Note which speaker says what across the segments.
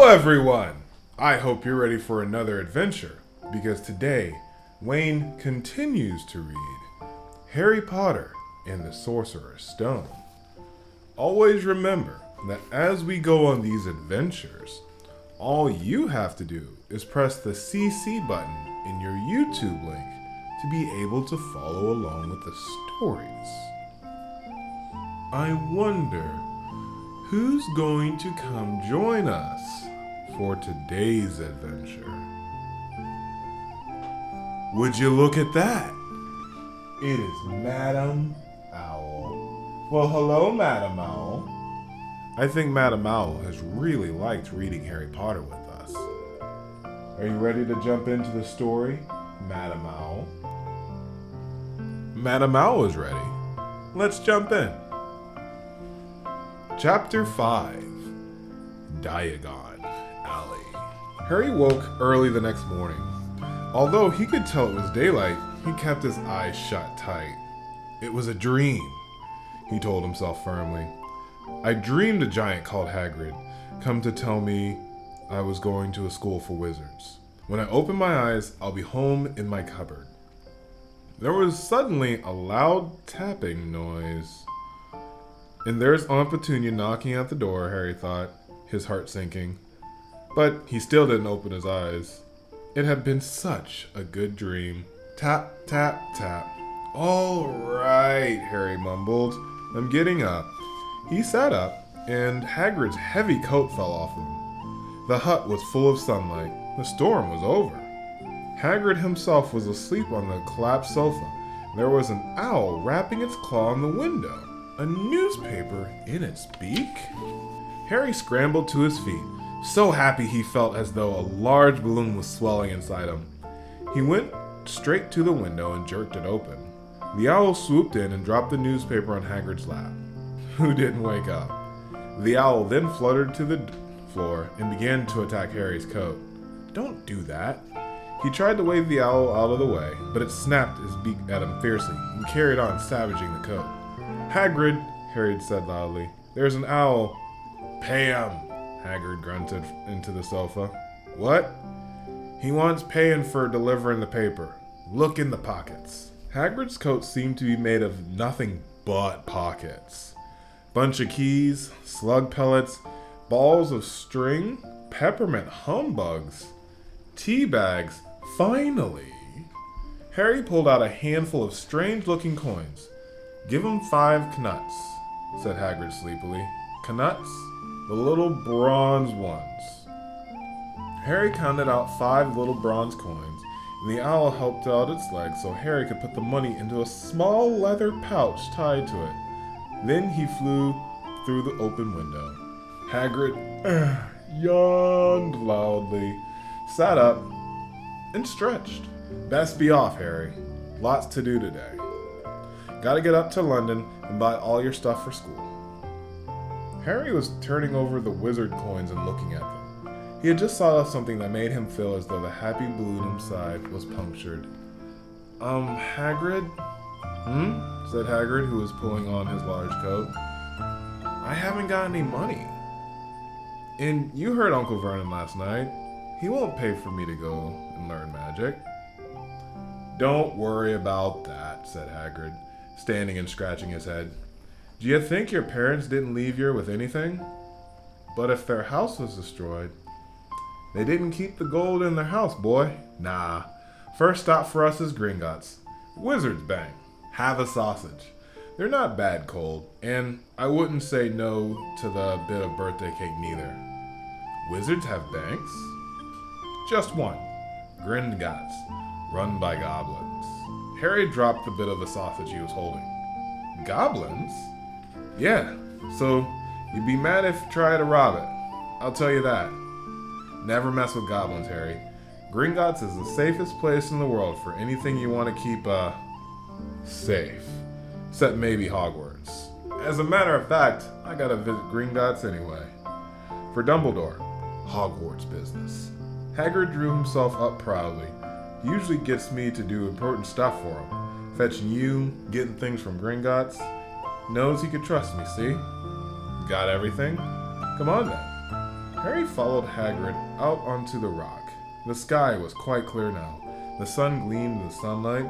Speaker 1: everyone! I hope you're ready for another adventure, because today, Wayne continues to read Harry Potter and the Sorcerer's Stone. Always remember that as we go on these adventures, all you have to do is press the CC button in your YouTube link to be able to follow along with the stories. I wonder who's going to come join us for today's adventure. Would you look at that? It is Madame Owl. Well, hello, Madame Owl. I think Madame Owl has really liked reading Harry Potter with us. Are you ready to jump into the story, Madame Owl? Madame Owl is ready. Let's jump in. Chapter 5, Diagon Alley. Harry woke early the next morning. Although he could tell it was daylight, he kept his eyes shut tight. It was a dream, he told himself firmly. I dreamed a giant called Hagrid come to tell me I was going to a school for wizards. When I open my eyes, I'll be home in my cupboard. There was suddenly a loud tapping noise. And there's Aunt Petunia knocking at the door, Harry thought, his heart sinking. But he still didn't open his eyes. It had been such a good dream. Tap, tap, tap. All right, Harry mumbled. I'm getting up. He sat up, and Hagrid's heavy coat fell off him. The hut was full of sunlight. The storm was over. Hagrid himself was asleep on the collapsed sofa. There was an owl wrapping its claw on the window. A newspaper in its beak? Harry scrambled to his feet, so happy he felt as though a large balloon was swelling inside him. He went straight to the window and jerked it open. The owl swooped in and dropped the newspaper on Hagrid's lap. Who didn't wake up? The owl then fluttered to the floor and began to attack Harry's coat. Don't do that. He tried to wave the owl out of the way, but it snapped its beak at him fiercely and carried on savaging the coat. Hagrid, Harry said loudly, there's an owl. Pay him, Hagrid grunted into the sofa. What? He wants paying for delivering the paper. Look in the pockets. Hagrid's coat seemed to be made of nothing but pockets. Bunch of keys, slug pellets, balls of string, peppermint humbugs, tea bags. Finally, Harry pulled out a handful of strange-looking coins. Give him 5 knuts, said Hagrid sleepily. Knuts? The little bronze ones. Harry counted out 5 little bronze coins, and the owl helped out its legs so Harry could put the money into a small leather pouch tied to it. Then he flew through the open window. Hagrid yawned loudly, sat up, and stretched. Best be off, Harry. Lots to do today. Gotta get up to London and buy all your stuff for school. Harry was turning over the wizard coins and looking at them. He had just saw something that made him feel as though the happy balloon inside was punctured. Hagrid? Said Hagrid, who was pulling on his large coat. I haven't got any money. And you heard Uncle Vernon last night. He won't pay for me to go and learn magic. Don't worry about that, said Hagrid, standing and scratching his head. Do you think your parents didn't leave you with anything? But if their house was destroyed, they didn't keep the gold in their house, boy. Nah. First stop for us is Gringotts. Wizards bang. Have a sausage. They're not bad cold, and I wouldn't say no to the bit of birthday cake neither. Wizards have banks? Just one. Gringotts, run by goblins. Harry dropped the bit of the sausage he was holding. Goblins? Yeah, so you'd be mad if you try to rob it. I'll tell you that. Never mess with goblins, Harry. Gringotts is the safest place in the world for anything you want to keep, safe. Except maybe Hogwarts. As a matter of fact, I gotta visit Gringotts anyway. For Dumbledore, Hogwarts business. Hagrid drew himself up proudly. He usually gets me to do important stuff for him. Fetching you, getting things from Gringotts. Knows he could trust me, see? Got everything? Come on then. Harry followed Hagrid out onto the rock. The sky was quite clear now. The sun gleamed in the sunlight.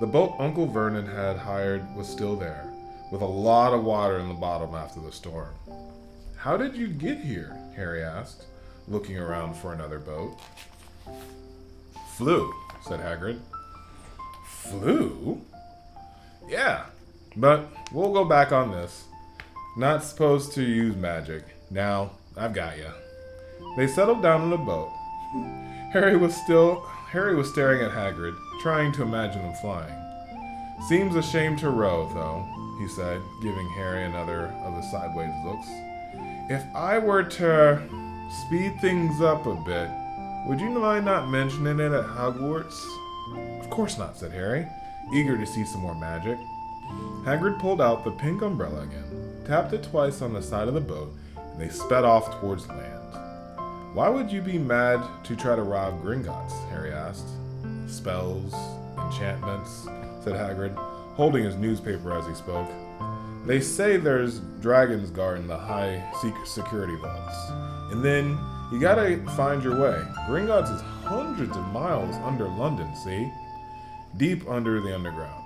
Speaker 1: The boat Uncle Vernon had hired was still there, with a lot of water in the bottom after the storm. "How did you get here?" Harry asked, looking around for another boat. "Flew," said Hagrid. "Flew?" "Yeah, but we'll go back on this. Not supposed to use magic. Now, I've got you." They settled down in the boat. Harry was staring at Hagrid, trying to imagine them flying. "Seems a shame to row, though," he said, giving Harry another of the sideways looks. "If I were to speed things up a bit, would you mind not mentioning it at Hogwarts?" "Of course not," said Harry, eager to see some more magic. Hagrid pulled out the pink umbrella again, tapped it twice on the side of the boat, and they sped off towards land. "Why would you be mad to try to rob Gringotts?" Harry asked. "Spells, enchantments," said Hagrid, holding his newspaper as he spoke. "They say there's dragons guarding the high security vaults. And then you gotta find your way. Gringotts is hundreds of miles under London, see? Deep under the underground.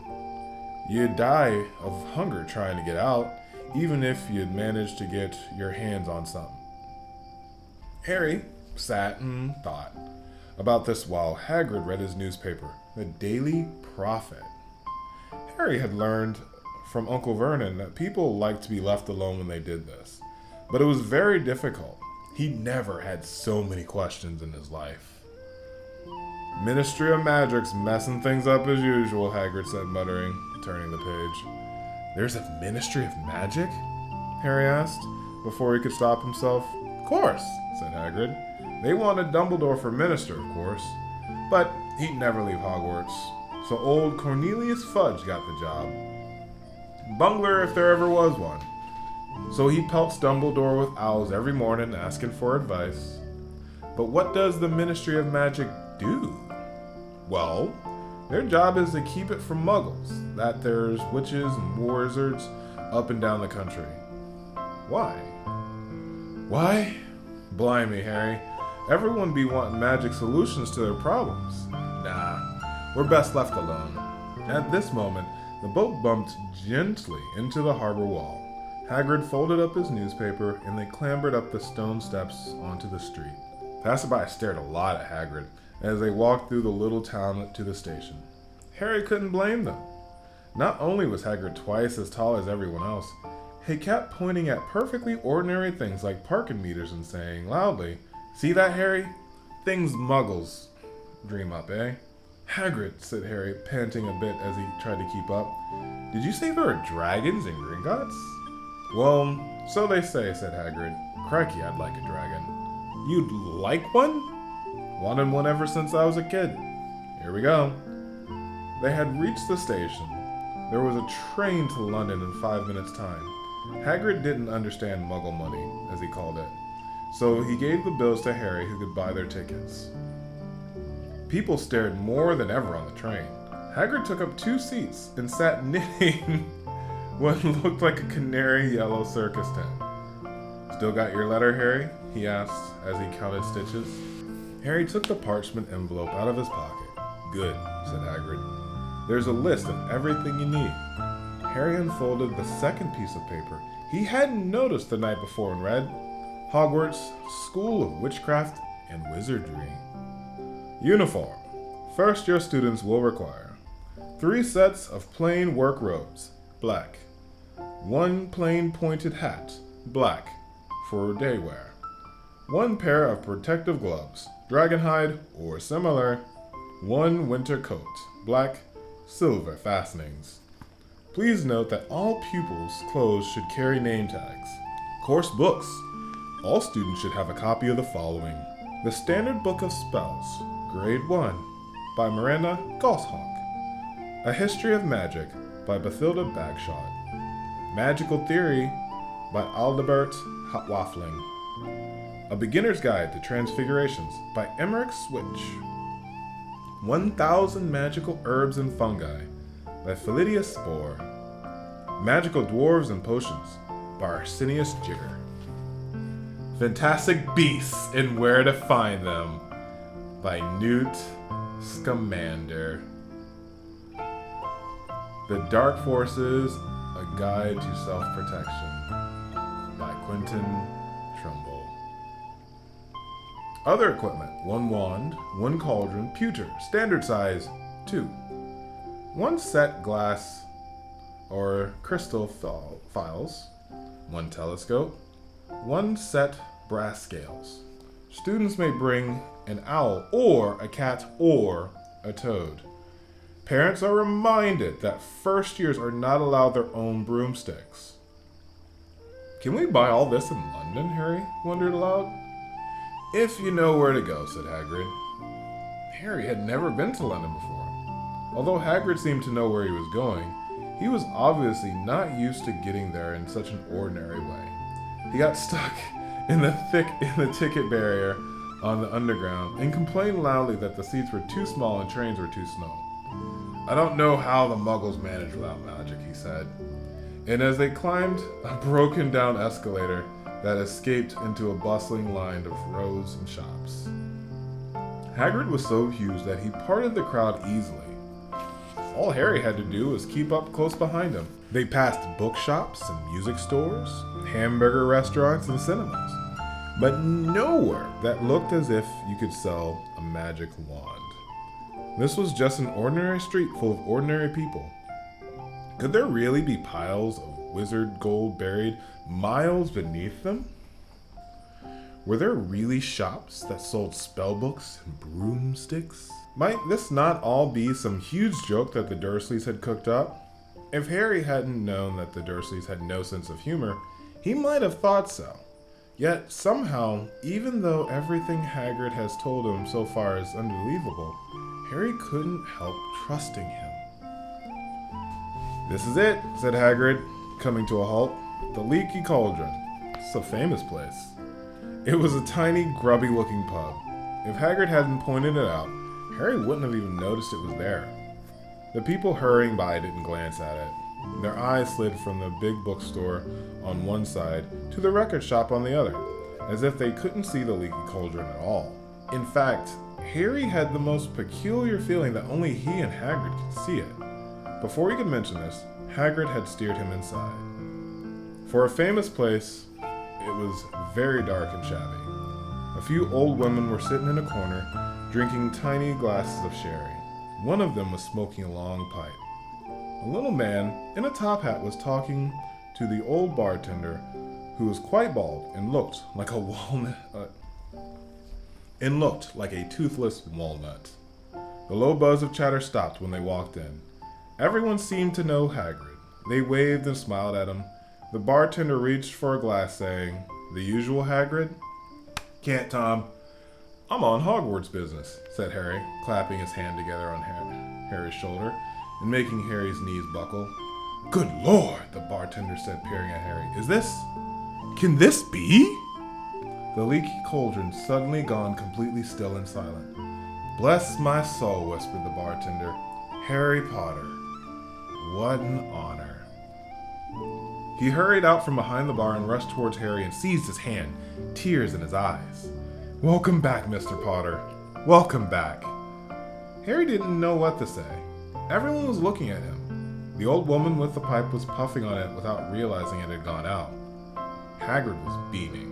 Speaker 1: You'd die of hunger trying to get out, even if you'd managed to get your hands on something." Harry sat and thought about this while Hagrid read his newspaper, the Daily Prophet. Harry had learned from Uncle Vernon that people liked to be left alone when they did this, but it was very difficult. He never had so many questions in his life. "Ministry of Magic's messing things up as usual," Hagrid said, muttering, turning the page. "There's a Ministry of Magic?" Harry asked, before he could stop himself. "Of course," said Hagrid. "They wanted Dumbledore for minister, of course. But he'd never leave Hogwarts, so old Cornelius Fudge got the job. Bungler if there ever was one. So he pelts Dumbledore with owls every morning asking for advice. But what does the Ministry of Magic do? Well, their job is to keep it from muggles, that there's witches and wizards up and down the country." "Why?" "Why? Blimey, Harry. Everyone be wanting magic solutions to their problems. Nah, we're best left alone." At this moment, the boat bumped gently into the harbor wall. Hagrid folded up his newspaper, and they clambered up the stone steps onto the street. Passerby stared a lot at Hagrid as they walked through the little town to the station. Harry couldn't blame them. Not only was Hagrid twice as tall as everyone else, he kept pointing at perfectly ordinary things like parking meters and saying loudly, "See that, Harry? Things muggles dream up, eh?" "Hagrid," said Harry, panting a bit as he tried to keep up. "Did you say there are dragons in Gringotts?" "Well, so they say," said Hagrid. "Crikey, I'd like a dragon." "You'd like one?" "Wanted one ever since I was a kid." "Here we go." They had reached the station. There was a train to London in 5 minutes' time. Hagrid didn't understand Muggle money, as he called it, so he gave the bills to Harry, who could buy their tickets. People stared more than ever on the train. Hagrid took up 2 seats and sat knitting what looked like a canary yellow circus tent. "Still got your letter, Harry?" he asked as he counted stitches. Harry took the parchment envelope out of his pocket. "Good," said Hagrid. "There's a list of everything you need." Harry unfolded the second piece of paper he hadn't noticed the night before and read, "Hogwarts School of Witchcraft and Wizardry. Uniform. First, your students will require 3 sets of plain work robes, black. 1 plain pointed hat, black, for day wear. 1 pair of protective gloves, dragon hide or similar. 1 winter coat, black, silver fastenings. Please note that all pupils' clothes should carry name tags. Course books. All students should have a copy of the following: The Standard Book of Spells, Grade 1, by Miranda Goshawk. A History of Magic, by Bathilda Bagshot. Magical Theory, by Aldebert Waffling. A Beginner's Guide to Transfigurations, by Emmerich Switch. 1,000 Magical Herbs and Fungi, by Philidius Spore. Magical Dwarves and Potions, by Arsenius Jigger. Fantastic Beasts and Where to Find Them by Newt Scamander. The Dark Forces, A Guide to Self-Protection by Quentin Trimble. Other equipment: 1 wand, 1 cauldron, pewter, standard size, 2. 1 set glass or crystal files, 1 telescope, 1 set brass scales. Students may bring an owl or a cat or a toad. Parents are reminded that first years are not allowed their own broomsticks. Can we buy all this in London? Harry wondered aloud. If you know where to go, said Hagrid. Harry had never been to London before. Although Hagrid seemed to know where he was going, he was obviously not used to getting there in such an ordinary way. He got stuck in the ticket barrier on the underground and complained loudly that the seats were too small and trains were too small. I don't know how the Muggles manage without magic, he said. And as they climbed a broken down escalator that escaped into a bustling line of rows and shops. Hagrid was so huge that he parted the crowd easily. All Harry had to do was keep up close behind him. They passed bookshops and music stores, hamburger restaurants and cinemas, but nowhere that looked as if you could sell a magic wand. This was just an ordinary street full of ordinary people. Could there really be piles of wizard gold buried miles beneath them? Were there really shops that sold spellbooks and broomsticks? Might this not all be some huge joke that the Dursleys had cooked up? If Harry hadn't known that the Dursleys had no sense of humor, he might have thought so. Yet somehow, even though everything Hagrid has told him so far is unbelievable, Harry couldn't help trusting him. This is it, said Hagrid, coming to a halt. The Leaky Cauldron. It's a famous place. It was a tiny, grubby-looking pub. If Hagrid hadn't pointed it out, Harry wouldn't have even noticed it was there. The people hurrying by didn't glance at it. Their eyes slid from the big bookstore on one side to the record shop on the other, as if they couldn't see the Leaky Cauldron at all. In fact, Harry had the most peculiar feeling that only he and Hagrid could see it. Before he could mention this, Hagrid had steered him inside. For a famous place, it was very dark and shabby. A few old women were sitting in a corner, drinking tiny glasses of sherry. One of them was smoking a long pipe. A little man in a top hat was talking to the old bartender, who was quite bald and looked like a toothless walnut. The low buzz of chatter stopped when they walked in. Everyone seemed to know Hagrid. They waved and smiled at him. The bartender reached for a glass, saying, "The usual, Hagrid?" "Can't, Tom. I'm on Hogwarts business," said Harry, clapping his hand together on Harry's shoulder and making Harry's knees buckle. "Good Lord," the bartender said, peering at Harry. Can this be?" The Leaky Cauldron suddenly gone completely still and silent. "Bless my soul," whispered the bartender. "Harry Potter. What an honor." He hurried out from behind the bar and rushed towards Harry and seized his hand, tears in his eyes. "Welcome back, Mr. Potter. Welcome back." Harry didn't know what to say. Everyone was looking at him. The old woman with the pipe was puffing on it without realizing it had gone out. Hagrid was beaming.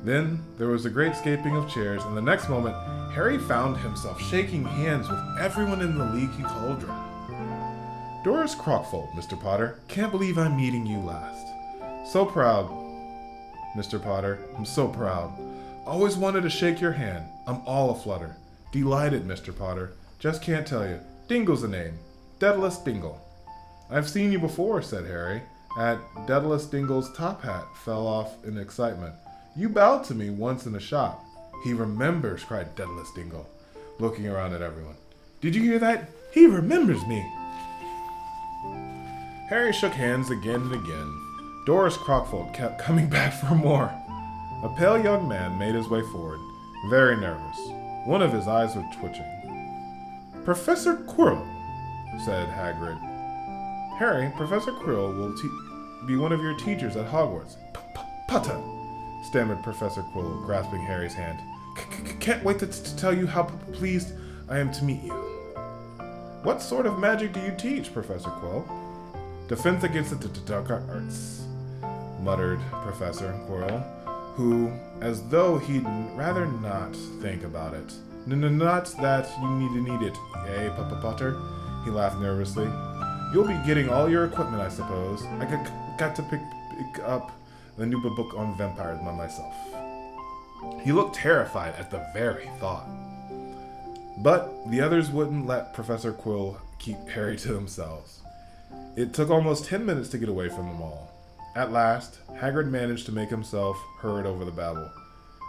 Speaker 1: Then there was a great scaping of chairs, and the next moment, Harry found himself shaking hands with everyone in the Leaky Cauldron. "Doris Crockfold, Mr. Potter. Can't believe I'm meeting you last. So proud, Mr. Potter. I'm so proud. Always wanted to shake your hand. I'm all aflutter. Delighted, Mr. Potter. Just can't tell you. Dingle's the name. Daedalus Dingle." "I've seen you before," said Harry. "At Daedalus Dingle's top hat fell off in excitement. You bowed to me once in a shop." "He remembers," cried Daedalus Dingle, looking around at everyone. "Did you hear that? He remembers me." Harry shook hands again and again. Doris Crockfold kept coming back for more. A pale young man made his way forward, very nervous. One of his eyes was twitching. "Professor Quirrell," said Hagrid. "Harry, Professor Quirrell will be one of your teachers at Hogwarts." Potter," stammered Professor Quirrell, grasping Harry's hand. Can't wait to tell you how pleased I am to meet you. What sort of magic do you teach, Professor Quirrell? Defense against the dark arts, muttered Professor Quirrell, who, as though he'd rather not think about it. Not that you need it, eh, Potter? He laughed nervously. You'll be getting all your equipment, I suppose. I got to pick up the new book on vampires by myself. He looked terrified at the very thought. But the others wouldn't let Professor Quirrell keep Harry to themselves. It took almost 10 minutes to get away from them all. At last, Hagrid managed to make himself heard over the babble.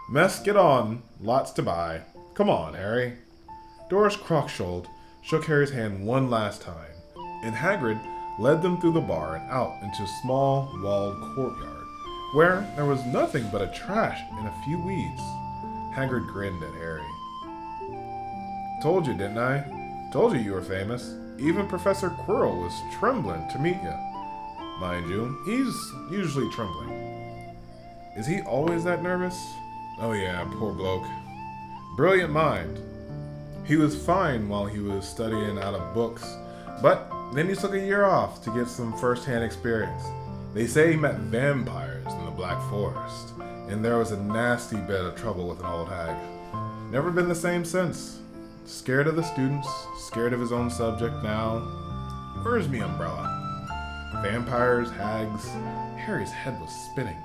Speaker 1: Mess, get on. Lots to buy. Come on, Harry. Doris Crouchshold shook Harry's hand one last time, and Hagrid led them through the bar and out into a small, walled courtyard, where there was nothing but a trash and a few weeds. Hagrid grinned at Harry. Told you, didn't I? Told you were famous. Even Professor Quirrell was trembling to meet you. Mind you, he's usually trembling. Is he always that nervous? Oh yeah, poor bloke. Brilliant mind. He was fine while he was studying out of books, but then he took a year off to get some first-hand experience. They say he met vampires in the Black Forest, and there was a nasty bit of trouble with an old hag. Never been the same since. Scared of the students, scared of his own subject now. Where's me umbrella? Vampires, hags. Harry's head was spinning.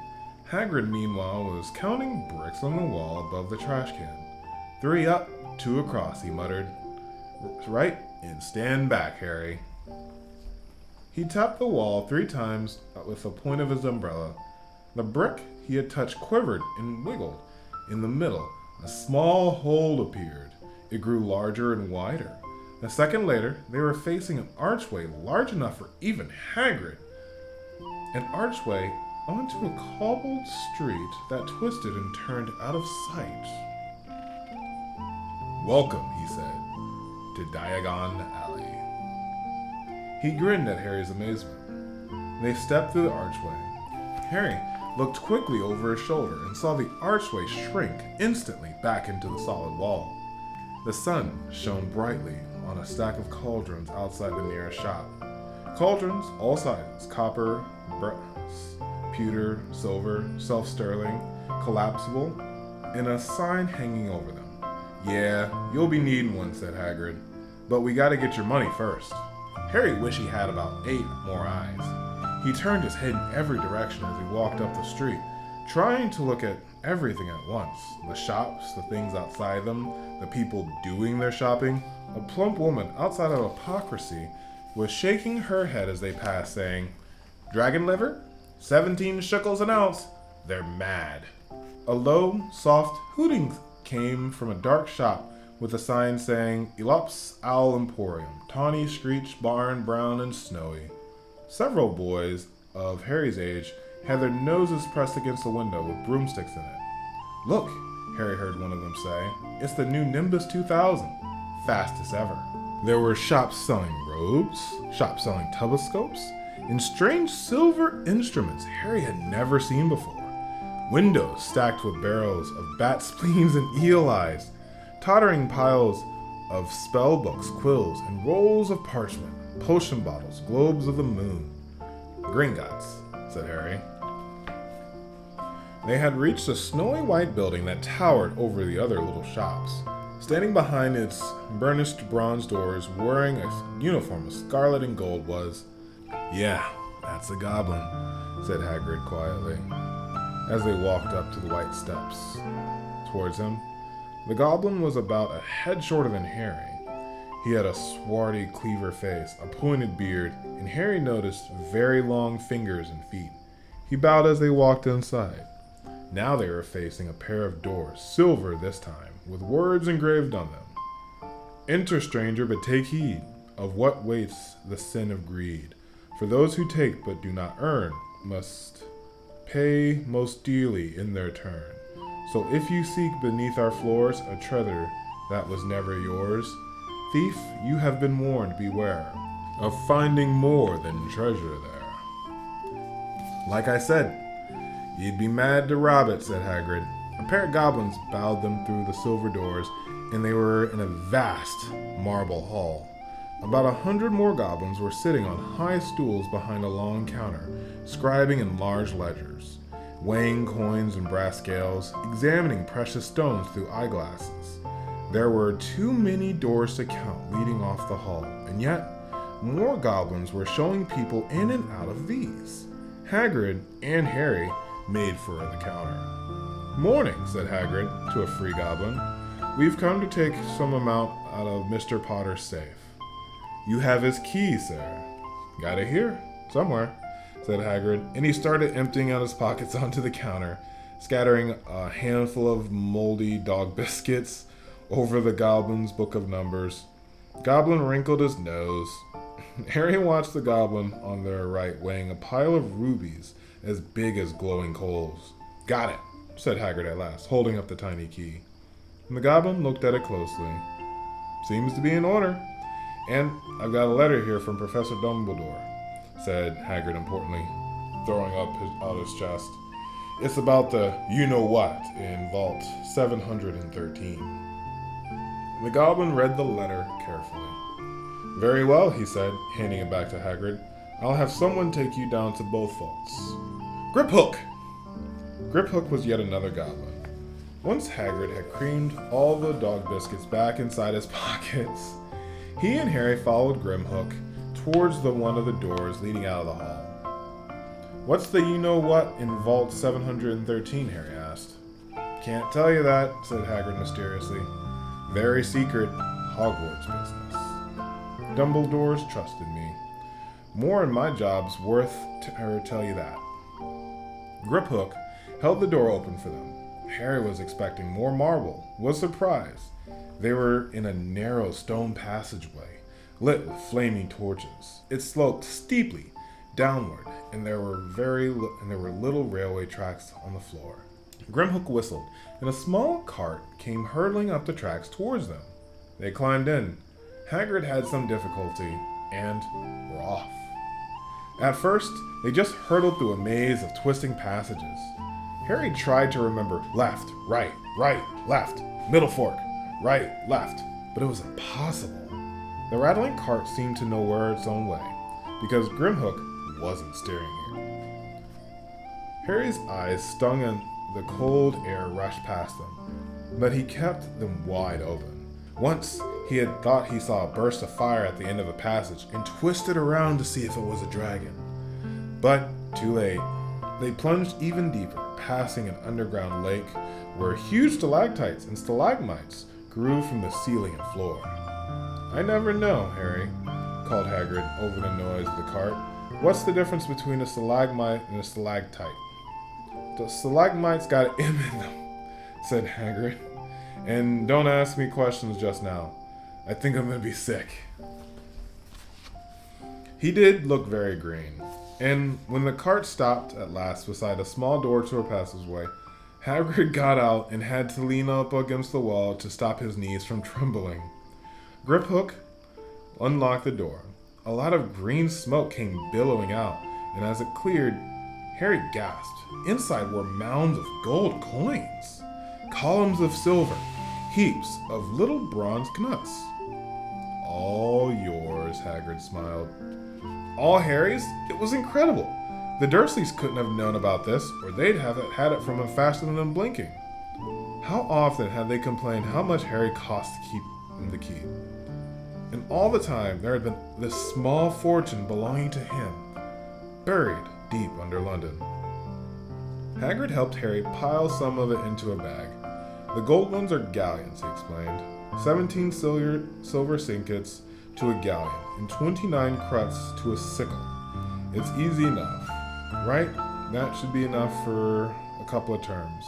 Speaker 1: Hagrid, meanwhile, was counting bricks on the wall above the trash can. 3 up, 2 across, he muttered. Right, and stand back, Harry. He tapped the wall 3 times with the point of his umbrella. The brick he had touched quivered and wiggled. In the middle, a small hole appeared. It grew larger and wider. A second later, they were facing an archway large enough for even Hagrid. An archway onto a cobbled street that twisted and turned out of sight. Welcome, he said, to Diagon Alley. He grinned at Harry's amazement. They stepped through the archway. Harry looked quickly over his shoulder and saw the archway shrink instantly back into the solid wall. The sun shone brightly on a stack of cauldrons outside the nearest shop. Cauldrons all sizes, copper, brass, pewter, silver, self-stirring, collapsible, and a sign hanging over them. Yeah, you'll be needing one, said Hagrid, but we gotta get your money first. Harry wished he had about 8 more eyes. He turned his head in every direction as he walked up the street, trying to look at everything at once. The shops, the things outside them, the people doing their shopping. A plump woman outside of Hypocrisy was shaking her head as they passed, saying, Dragon liver? 17 shekels an ounce. They're mad. A low, soft hooting came from a dark shop with a sign saying, Elop's Owl Emporium, tawny, screech, barn, brown, and snowy. Several boys of Harry's age had their noses pressed against the window with broomsticks in it. Look, Harry heard one of them say, it's the new Nimbus 2000, fast as ever. There were shops selling robes, shops selling telescopes, and strange silver instruments Harry had never seen before. Windows stacked with barrels of bat spleens and eel eyes, tottering piles of spell books, quills, and rolls of parchment, potion bottles, globes of the moon. Gringotts, said Harry. They had reached a snowy white building that towered over the other little shops. Standing behind its burnished bronze doors, wearing a uniform of scarlet and gold was... Yeah, that's a goblin, said Hagrid quietly, as they walked up to the white steps towards him. The goblin was about a head shorter than Harry. He had a swarthy cleaver face, a pointed beard, and Harry noticed very long fingers and feet. He bowed as they walked inside. Now they were facing a pair of doors, silver this time, with words engraved on them. Enter, stranger, but take heed of what waits the sin of greed. For those who take but do not earn must pay most dearly in their turn. So if you seek beneath our floors a treasure that was never yours, thief, you have been warned, beware of finding more than treasure there. Like I said, You'd be mad to rob it, said Hagrid. A pair of goblins bowed them through the silver doors, and they were in a vast marble hall. About 100 more goblins were sitting on high stools behind a long counter, scribing in large ledgers, weighing coins and brass scales, examining precious stones through eyeglasses. There were too many doors to count leading off the hall, and yet more goblins were showing people in and out of these. Hagrid and Harry made for the counter. "Morning," said Hagrid to a free goblin. "We've come to take some amount out of Mr. Potter's safe." "You have his key, sir." "Got it here, somewhere," said Hagrid, and he started emptying out his pockets onto the counter, scattering a handful of moldy dog biscuits over the goblin's book of numbers. Goblin wrinkled his nose. Harry watched the goblin on their right weighing a pile of rubies as big as glowing coals. "Got it," said Hagrid at last, holding up the tiny key. And the goblin looked at it closely. "Seems to be in order. And I've got a letter here from Professor Dumbledore," said Hagrid importantly, throwing out his chest. "It's about the you-know-what in Vault 713. The goblin read the letter carefully. "Very well," he said, handing it back to Hagrid. "I'll have someone take you down to both vaults. Griphook!" Griphook was yet another goblin. Once Hagrid had creamed all the dog biscuits back inside his pockets, he and Harry followed Grimhook towards one of the doors leading out of the hall. "What's the you-know-what in Vault 713, Harry asked. "Can't tell you that," said Hagrid mysteriously. "Very secret Hogwarts business. Dumbledore's trusted me. More in my job's worth to tell you that." Griphook held the door open for them. Harry was expecting more marble, was surprised. They were in a narrow stone passageway, lit with flaming torches. It sloped steeply downward, and there were little railway tracks on the floor. Grimhook whistled, and a small cart came hurtling up the tracks towards them. They climbed in. Hagrid had some difficulty, and were off. At first, they just hurtled through a maze of twisting passages. Harry tried to remember left, right, left, middle fork, right, left, but it was impossible. The rattling cart seemed to know where its own way, because Grimhook wasn't steering it. Harry's eyes stung and the cold air rushed past them, but he kept them wide open. Once, he had thought he saw a burst of fire at the end of a passage and twisted around to see if it was a dragon. But, too late. They plunged even deeper, passing an underground lake where huge stalactites and stalagmites grew from the ceiling and floor. "I never know, Harry," called Hagrid over the noise of the cart. "What's the difference between a stalagmite and a stalactite?" "The stalagmites got an M in them," said Hagrid. "And don't ask me questions just now. I think I'm going to be sick." He did look very green. And when the cart stopped at last beside a small door to a passageway, Hagrid got out and had to lean up against the wall to stop his knees from trembling. Griphook unlocked the door. A lot of green smoke came billowing out, and as it cleared, Harry gasped. Inside were mounds of gold coins, columns of silver, heaps of little bronze nuts. "All yours," Hagrid smiled. "All Harry's? It was incredible. The Dursleys couldn't have known about this, or they'd have had it from him faster than them blinking." How often had they complained how much Harry cost to keep in the keep? And all the time there had been this small fortune belonging to him, buried deep under London. Hagrid helped Harry pile some of it into a bag. "The gold ones are galleons," he explained. 17 silver sinkets to a galleon, and 29 cruts to a sickle. It's easy enough, right? That should be enough for a couple of terms.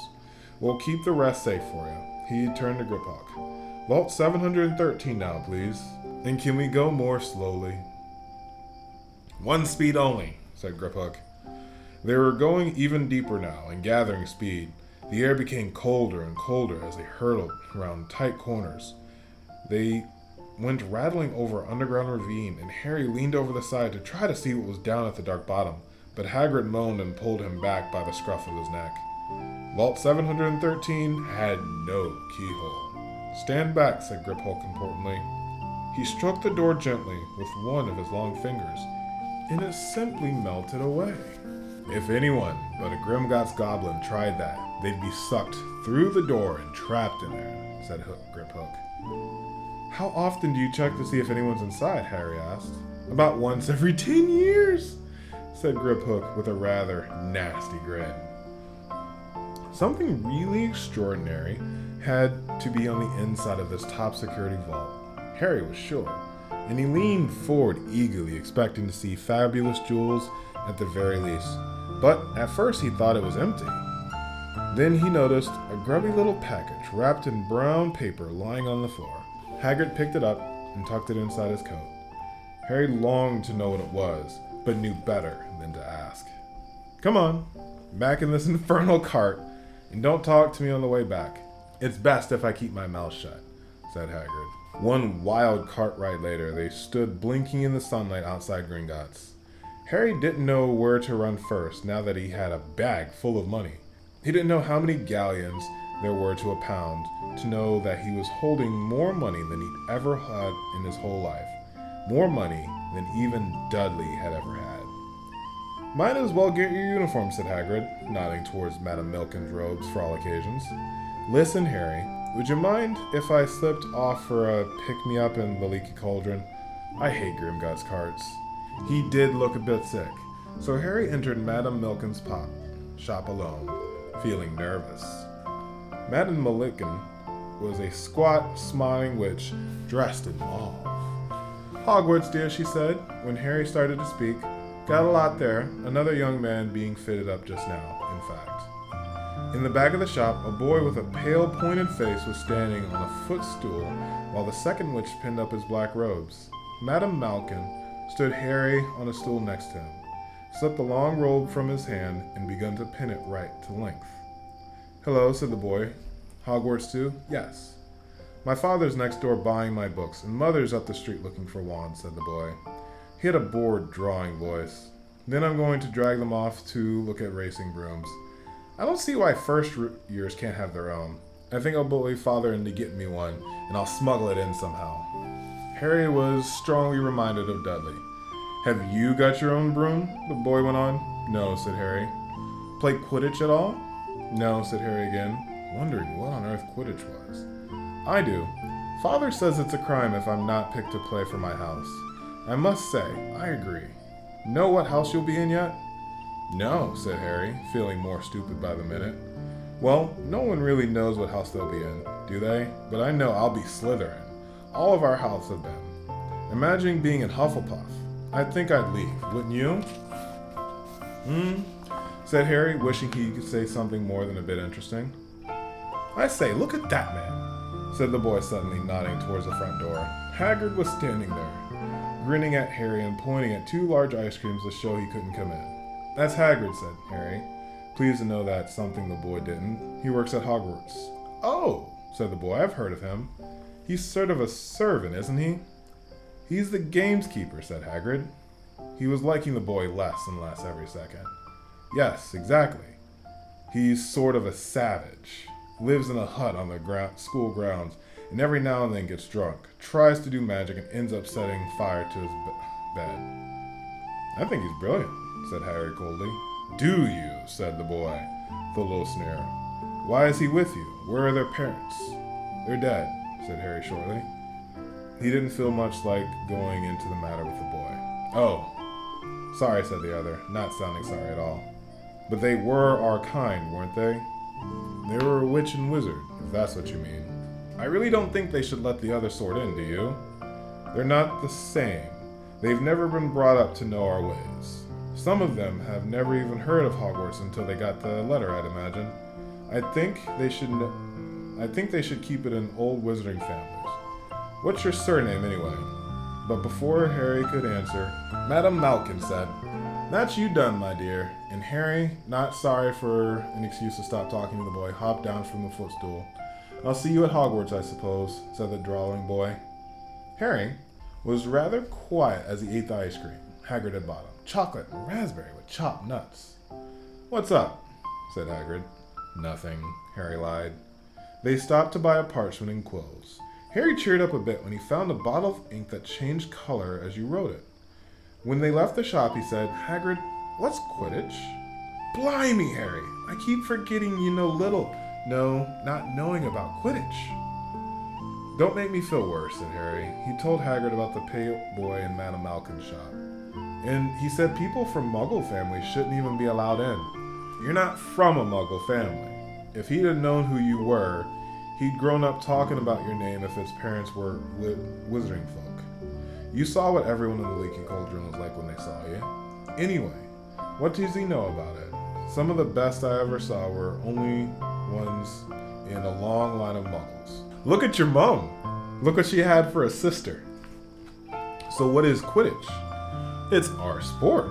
Speaker 1: We'll keep the rest safe for you." He turned to Griphook. "Vault 713 now, please. And can we go more slowly?" "One speed only," said Griphook. They were going even deeper now and gathering speed. The air became colder and colder as they hurtled around tight corners. They went rattling over an underground ravine, and Harry leaned over the side to try to see what was down at the dark bottom, but Hagrid moaned and pulled him back by the scruff of his neck. Vault 713 had no keyhole. Stand back, said Griphook importantly. He struck the door gently with one of his long fingers, and it simply melted away. If anyone but a Grimgotts goblin tried that, they'd be sucked through the door and trapped in there, said Griphook. How often do you check to see if anyone's inside? Harry asked. About once every 10 years, said Griphook with a rather nasty grin. Something really extraordinary had to be on the inside of this top security vault. Harry was sure, and he leaned forward eagerly, expecting to see fabulous jewels at the very least. But at first he thought it was empty. Then he noticed a grubby little package wrapped in brown paper lying on the floor. Hagrid picked it up and tucked it inside his coat. Harry longed to know what it was, but knew better than to ask. Come on, back in this infernal cart, and don't talk to me on the way back. It's best if I keep my mouth shut, said Hagrid. One wild cart ride later, they stood blinking in the sunlight outside Gringotts. Harry didn't know where to run first now that he had a bag full of money. He didn't know how many galleons there were to a pound to know that he was holding more money than he'd ever had in his whole life. More money than even Dudley had ever had. Might as well get your uniform, said Hagrid, nodding towards Madame Milkin's robes for all occasions. Listen, Harry, would you mind if I slipped off for a pick-me-up in the Leaky Cauldron? I hate Grimgotts carts. He did look a bit sick, so Harry entered Madame Milkin's shop alone, feeling nervous. Madame Milkin was a squat, smiling witch dressed in mauve. Hogwarts, dear, she said, when Harry started to speak. Got a lot there, another young man being fitted up just now, in fact. In the back of the shop, a boy with a pale, pointed face was standing on a footstool while the second witch pinned up his black robes. Madame Malkin stood Harry on a stool next to him, slipped the long robe from his hand, and began to pin it right to length. Hello, said the boy. Hogwarts too? Yes. My father's next door buying my books, and mother's up the street looking for wands, said the boy. He had a bored, drawling voice. Then I'm going to drag them off to look at racing brooms. I don't see why first years can't have their own. I think I'll bully father into getting me one, and I'll smuggle it in somehow. Harry was strongly reminded of Dudley. Have you got your own broom? The boy went on. No, said Harry. Play Quidditch at all? No, said Harry again, wondering what on earth Quidditch was. I do. Father says it's a crime if I'm not picked to play for my house. I must say, I agree. Know what house you'll be in yet? No, said Harry, feeling more stupid by the minute. Well, no one really knows what house they'll be in, do they? But I know I'll be Slytherin. All of our houses have been. Imagine being in Hufflepuff. I think I'd leave, wouldn't you? Said Harry, wishing he could say something more than a bit interesting. I say, look at that man, said the boy suddenly, nodding towards the front door. Hagrid was standing there, grinning at Harry and pointing at 2 large ice creams to show he couldn't come in. That's Hagrid, said Harry, pleased to know that something the boy didn't. He works at Hogwarts. Oh, said the boy, I've heard of him. He's sort of a servant, isn't he? He's the gameskeeper, said Hagrid. He was liking the boy less and less every second. Yes, exactly. He's sort of a savage. Lives in a hut on the school grounds, and every now and then gets drunk, tries to do magic, and ends up setting fire to his bed. I think he's brilliant, said Harry coldly. Do you? Said the boy, with a little sneer. Why is he with you? Where are their parents? They're dead, said Harry shortly. He didn't feel much like going into the matter with the boy. Oh, sorry, said the other, not sounding sorry at all. But they were our kind, weren't they? They were a witch and wizard, if that's what you mean. I really don't think they should let the other sort in, do you? They're not the same. They've never been brought up to know our ways. Some of them have never even heard of Hogwarts until they got the letter, I'd imagine. I think they should keep it in old wizarding families. What's your surname, anyway? But before Harry could answer, Madame Malkin said, That's you done, my dear. And Harry, not sorry for an excuse to stop talking to the boy, hopped down from the footstool. I'll see you at Hogwarts, I suppose, said the drawling boy. Harry was rather quiet as he ate the ice cream Hagrid had bought him, chocolate and raspberry with chopped nuts. What's up? Said Hagrid. Nothing, Harry lied. They stopped to buy a parchment and quills. Harry cheered up a bit when he found a bottle of ink that changed color as you wrote it. When they left the shop, he said, Hagrid, what's Quidditch? Blimey, Harry, I keep forgetting you know little. No, not knowing about Quidditch. Don't make me feel worse, said Harry. He told Hagrid about the pale boy in Madame Malkin's shop. And he said people from Muggle families shouldn't even be allowed in. You're not from a Muggle family. If he'd have known who you were, he'd grown up talking about your name if his parents were wizarding folk. You saw what everyone in the Leaky Cauldron was like when they saw you. Anyway, what does he know about it? Some of the best I ever saw were only ones in a long line of Muggles. Look at your mom. Look what she had for a sister. So what is Quidditch? It's our sport.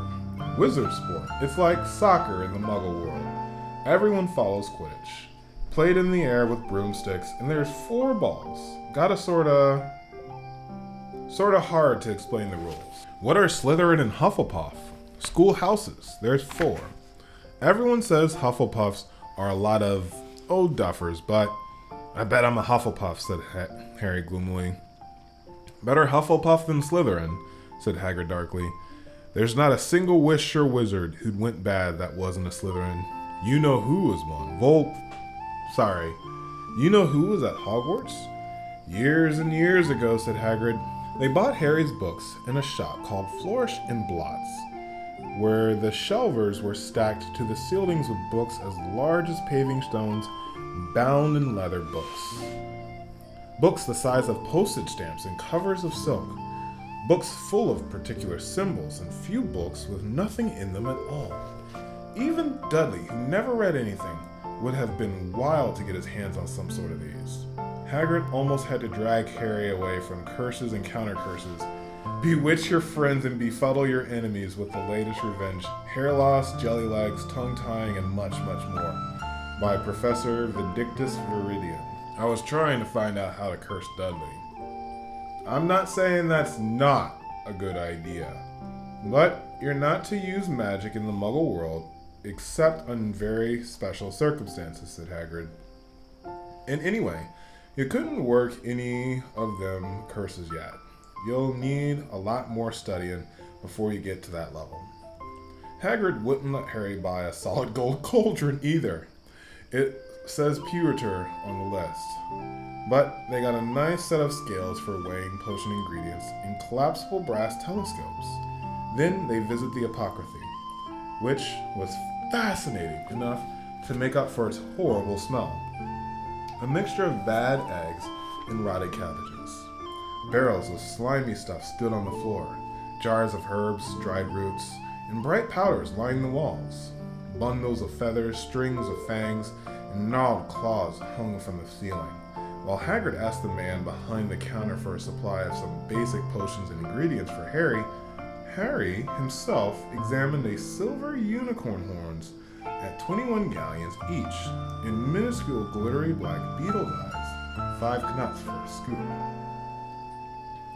Speaker 1: Wizard sport. It's like soccer in the Muggle world. Everyone follows Quidditch. Played in the air with broomsticks, and there's 4 balls. Gotta sorta hard to explain the rules. What are Slytherin and Hufflepuff? Schoolhouses. There's 4. Everyone says Hufflepuffs are a lot of old duffers, but I bet I'm a Hufflepuff, said Harry gloomily. Better Hufflepuff than Slytherin, said Hagrid darkly. There's not a single wish-sure wizard who'd went bad that wasn't a Slytherin. You know who was one. You know who was at Hogwarts? Years and years ago, said Hagrid. They bought Harry's books in a shop called Flourish and Blots, where the shelvers were stacked to the ceilings with books as large as paving stones, bound in leather books. Books the size of postage stamps and covers of silk. Books full of particular symbols, and few books with nothing in them at all. Even Dudley, who never read anything, would have been wild to get his hands on some sort of these. Hagrid almost had to drag Harry away from curses and counter-curses. Bewitch your friends and befuddle your enemies with the latest revenge, hair loss, jelly legs, tongue-tying, and much, much more. By Professor Vindictus Viridian. I was trying to find out how to curse Dudley. I'm not saying that's not a good idea, but you're not to use magic in the Muggle world except in very special circumstances, said Hagrid. And anyway, you couldn't work any of them curses yet. You'll need a lot more studying before you get to that level. Hagrid wouldn't let Harry buy a solid gold cauldron either. It says pewter on the list. But they got a nice set of scales for weighing potion ingredients and collapsible brass telescopes. Then they visit the apocryphy, which was fascinating enough to make up for its horrible smell. A mixture of bad eggs and rotted cabbages. Barrels of slimy stuff stood on the floor, jars of herbs, dried roots, and bright powders lined the walls. Bundles of feathers, strings of fangs, and gnarled claws hung from the ceiling. While Hagrid asked the man behind the counter for a supply of some basic potions and ingredients for Harry, Harry himself examined a silver unicorn horns at 21 galleons each, and minuscule glittery black beetle's eyes, 5 knuts for a scoop.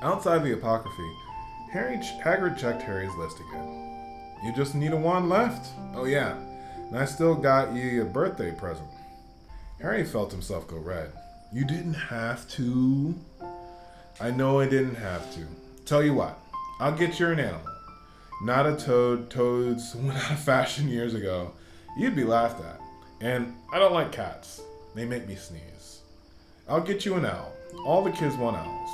Speaker 1: Outside the apocryphy, Hagrid checked Harry's list again. You just need a wand left? Oh yeah, and I still got you a birthday present. Harry felt himself go red. You didn't have to. I know I didn't have to. Tell you what, I'll get you an animal. Not a toad. Toads went out of fashion years ago. You'd be laughed at. And I don't like cats. They make me sneeze. I'll get you an owl. All the kids want owls.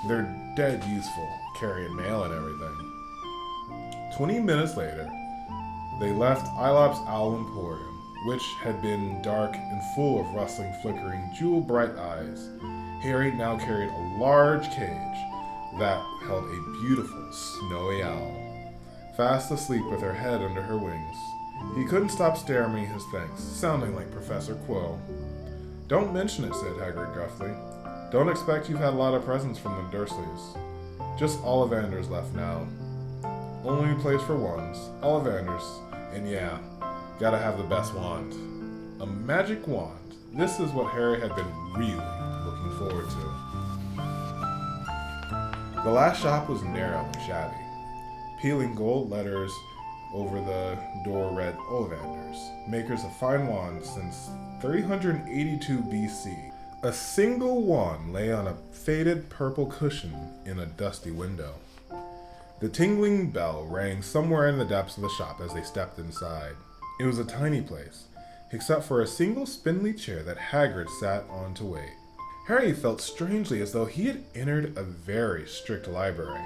Speaker 1: They're dead useful, carrying mail and everything. 20 minutes later, they left Aelop's Owl Emporium, which had been dark and full of rustling, flickering, jewel-bright eyes. Harry now carried a large cage that held a beautiful, snowy owl, fast asleep with her head under her wings. He couldn't stop staring his thanks, sounding like Professor Quirrell. Don't mention it, said Hagrid gruffly. Don't expect you've had a lot of presents from the Dursleys. Just Ollivanders left now. Only place for wands. Ollivanders. And yeah, gotta have the best wand. A magic wand. This is what Harry had been really looking forward to. The last shop was narrow and shabby. Peeling gold letters over the door read Ollivanders, makers of fine wands since 382 BC. A single wand lay on a faded purple cushion in a dusty window. The tingling bell rang somewhere in the depths of the shop as they stepped inside. It was a tiny place, except for a single spindly chair that Hagrid sat on to wait. Harry felt strangely as though he had entered a very strict library.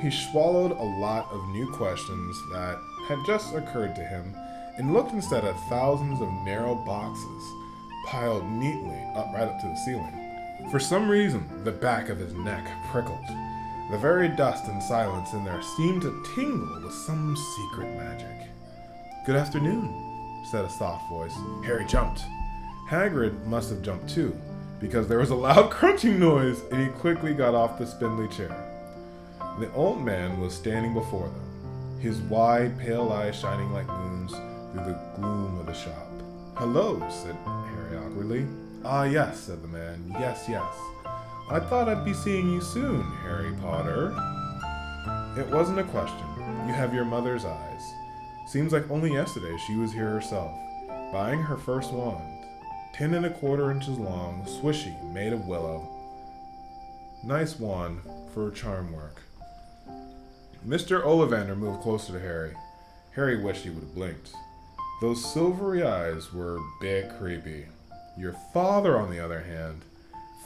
Speaker 1: He swallowed a lot of new questions that had just occurred to him and looked instead at thousands of narrow boxes piled neatly right up to the ceiling. For some reason, the back of his neck prickled. The very dust and silence in there seemed to tingle with some secret magic. "Good afternoon," said a soft voice. Harry jumped. Hagrid must have jumped too, because there was a loud crunching noise, and he quickly got off the spindly chair. The old man was standing before them, his wide, pale eyes shining like moons through the gloom of the shop. "Hello," said Harry awkwardly. "Ah, yes," said the man. "Yes, yes. I thought I'd be seeing you soon, Harry Potter." "It wasn't a question. You have your mother's eyes. Seems like only yesterday she was here herself, buying her first wand. 10 1/4 inches long, swishy, made of willow. Nice wand for charm work." Mr. Ollivander moved closer to Harry. Harry wished he would have blinked. Those silvery eyes were a bit creepy. Your father, on the other hand,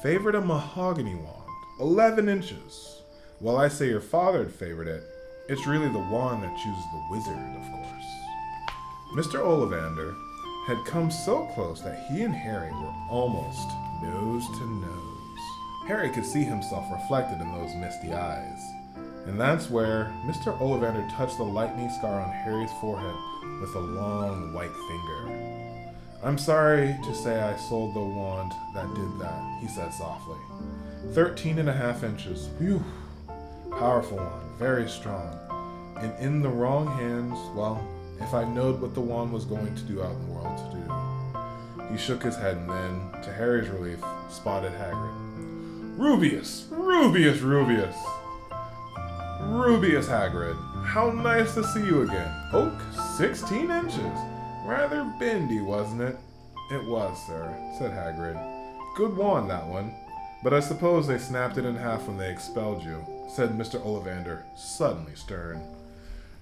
Speaker 1: favored a mahogany wand, 11 inches. While I say your father had favored it, it's really the wand that chooses the wizard, of course. Mr. Ollivander had come so close that he and Harry were almost nose to nose. Harry could see himself reflected in those misty eyes. And that's where Mr. Ollivander touched the lightning scar on Harry's forehead with a long white finger. "I'm sorry to say I sold the wand that did that," he said softly. 13 1/2 inches. Whew. Powerful wand, very strong. And in the wrong hands, well, if I knowed what the wand was going to do out in the world to do. He shook his head and then, to Harry's relief, spotted Hagrid. "Rubeus! Rubeus! Rubeus! Rubeus Hagrid, how nice to see you again. Oak, 16 inches. Rather bendy, wasn't it?" "It was, sir," said Hagrid. "Good wand, that one. But I suppose they snapped it in half when they expelled you," said Mr. Ollivander, suddenly stern.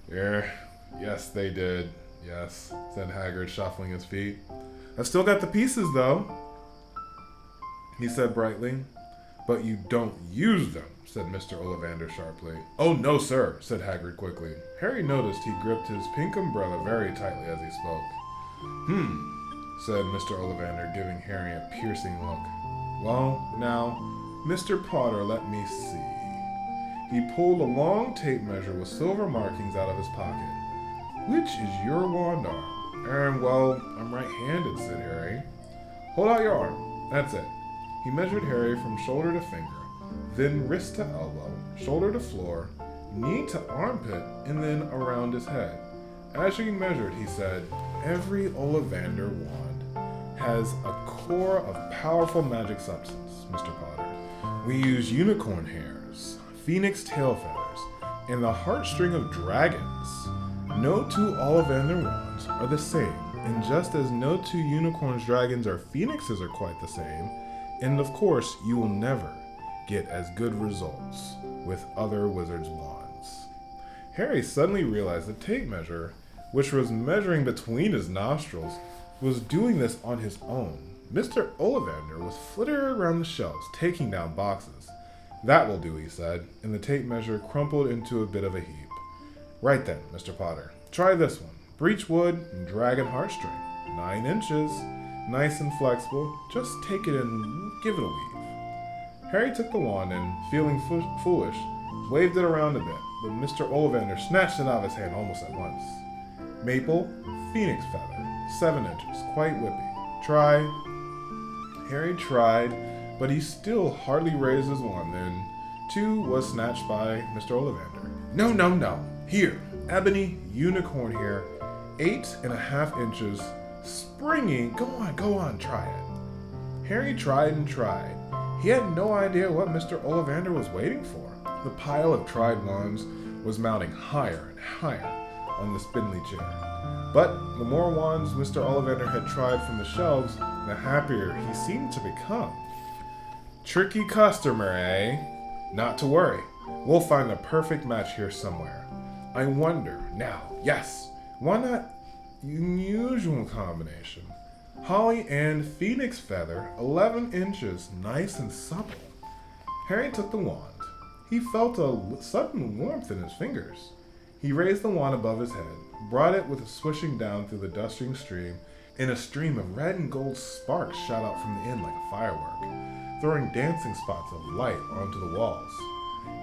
Speaker 1: Yes, they did. Yes," said Hagrid, shuffling his feet. "I've still got the pieces, though," he said brightly. "But you don't use them," said Mr. Ollivander sharply. "Oh, no, sir," said Hagrid quickly. Harry noticed he gripped his pink umbrella very tightly as he spoke. Said Mr. Ollivander, giving Harry a piercing look. "Well, now, Mr. Potter, let me see." He pulled a long tape measure with silver markings out of his pocket. "Which is your wand arm?" Well, I'm right-handed," said Harry. "Hold out your arm. That's it." He measured Harry from shoulder to finger, then wrist to elbow, shoulder to floor, knee to armpit, and then around his head. As he measured, he said, "Every Ollivander wand has a core of powerful magic substance, Mr. Potter. We use unicorn hairs, phoenix tail feathers, and the heartstring of dragons. No two Ollivander wands are the same, and just as no two unicorns, dragons, or phoenixes are quite the same, and of course you will never get as good results with other wizards' wands." Harry suddenly realized the tape measure, which was measuring between his nostrils, was doing this on his own. Mr. Ollivander was flitting around the shelves, taking down boxes. "That will do," he said, and the tape measure crumpled into a bit of a heap. "Right then, Mr. Potter, try this one. Breechwood and dragon heartstring, 9 inches, nice and flexible. Just take it and give it a weave." Harry took the wand and, feeling foolish, waved it around a bit, but Mr. Ollivander snatched it out of his hand almost at once. "Maple, phoenix feather, 7 inches, quite whippy. Try." Harry tried, but he still hardly raised his wand. Then, too, was snatched by Mr. Ollivander. No, no, no. Here, ebony unicorn hair, 8 1/2 inches, springy. Go on, try it." Harry tried and tried. He had no idea what Mr. Ollivander was waiting for. The pile of tried wands was mounting higher and higher on the spindly chair. But the more wands Mr. Ollivander had tried from the shelves, the happier he seemed to become. Tricky customer, eh? Not to worry. We'll find the perfect match here somewhere. I wonder, now, yes, why not unusual combination? Holly and phoenix feather, 11 inches, nice and supple. Harry took the wand. He felt a sudden warmth in his fingers. He raised the wand above his head, brought it with a swishing down through the dusting stream, and a stream of red and gold sparks shot out from the end like a firework, throwing dancing spots of light onto the walls.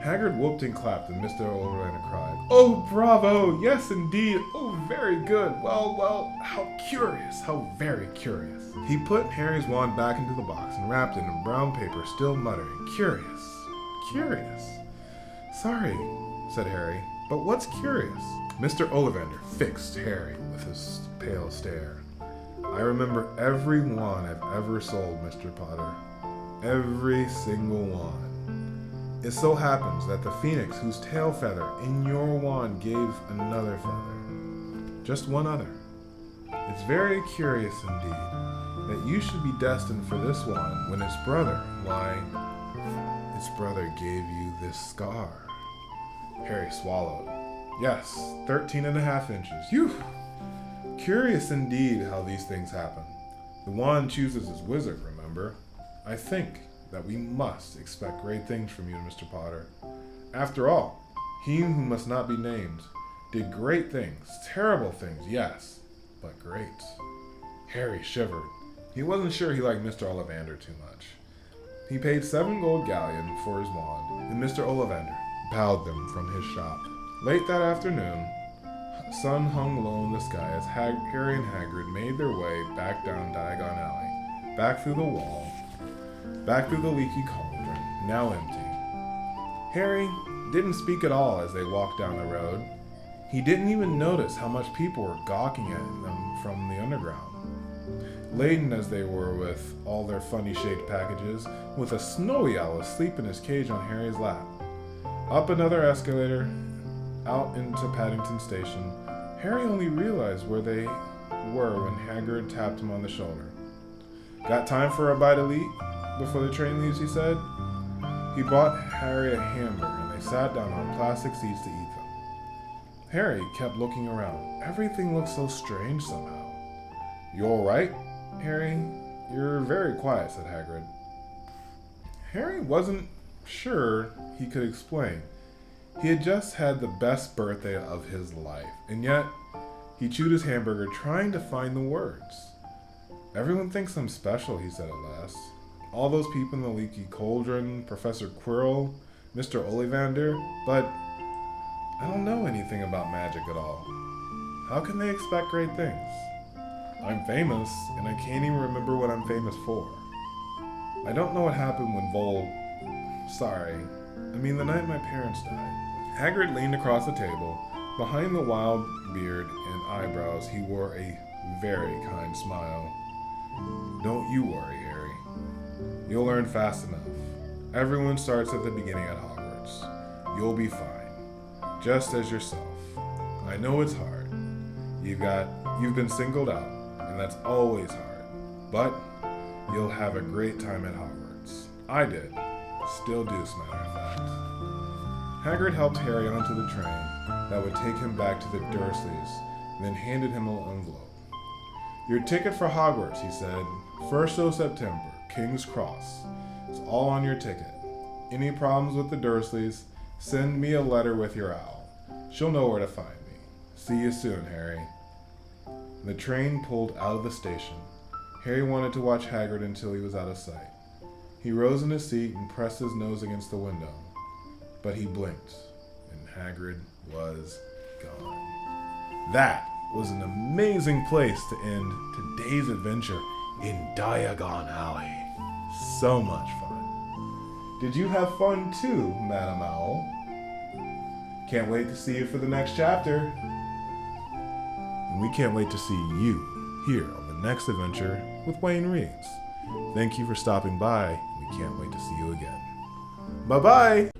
Speaker 1: Hagrid whooped and clapped, and Mr. Ollivander cried, "Oh, bravo! Yes, indeed! Oh, very good! Well, how curious! How very curious!" He put Harry's wand back into the box and wrapped it in brown paper, still muttering, "Curious! Curious!" "Sorry," said Harry, "but what's curious?" Mr. Ollivander fixed Harry with his pale stare. "I remember every wand I've ever sold, Mr. Potter. Every single wand. It so happens that the phoenix whose tail feather in your wand gave another feather. Just one other. It's very curious indeed that you should be destined for this wand when its brother, its brother gave you this scar." Harry swallowed. "Yes, 13.5 inches. Phew! Curious indeed how these things happen. The wand chooses its wizard, remember? I think that we must expect great things from you, Mr. Potter. After all, he who must not be named did great things, terrible things, yes, but great." Harry shivered. He wasn't sure he liked Mr. Ollivander too much. He paid 7 gold galleon for his wand, and Mr. Ollivander bowed them from his shop. Late that afternoon, sun hung low in the sky as Harry and Hagrid made their way back down Diagon Alley, back through the wall, back through the leaky cauldron, now empty. Harry didn't speak at all as they walked down the road. He didn't even notice how much people were gawking at them from the underground, laden as they were with all their funny-shaped packages, with a snowy owl asleep in his cage on Harry's lap. Up another escalator, out into Paddington Station. Harry only realized where they were when Hagrid tapped him on the shoulder. "Got time for a bite to eat before the train leaves?" he said. He bought Harry a hamburger, and they sat down on plastic seats to eat them. Harry kept looking around. Everything looked so strange somehow. "You all right, Harry? You're very quiet," said Hagrid. Harry wasn't sure he could explain. He had just had the best birthday of his life, and yet he chewed his hamburger trying to find the words. "Everyone thinks I'm special," he said at last. "All those people in the leaky cauldron, Professor Quirrell, Mr. Ollivander, but I don't know anything about magic at all. How can they expect great things? I'm famous, and I can't even remember what I'm famous for. I don't know what happened when the night my parents died." Hagrid leaned across the table. Behind the wild beard and eyebrows, he wore a very kind smile. "Don't you worry, Harry. You'll learn fast enough. Everyone starts at the beginning at Hogwarts. You'll be fine. Just as yourself. I know it's hard. You've been singled out, and that's always hard. But you'll have a great time at Hogwarts. I did. Still do, as a matter of fact." Hagrid helped Harry onto the train that would take him back to the Dursleys, and then handed him an envelope. "Your ticket for Hogwarts," he said. "1st of September, King's Cross. It's all on your ticket. Any problems with the Dursleys, send me a letter with your owl. She'll know where to find me. See you soon, Harry." The train pulled out of the station. Harry wanted to watch Hagrid until he was out of sight. He rose in his seat and pressed his nose against the window. But he blinked, and Hagrid was gone. That was an amazing place to end today's adventure in Diagon Alley. So much fun. Did you have fun too, Madam Owl? Can't wait to see you for the next chapter. And we can't wait to see you here on the next adventure with Wayne Reads. Thank you for stopping by. We can't wait to see you again. Bye-bye!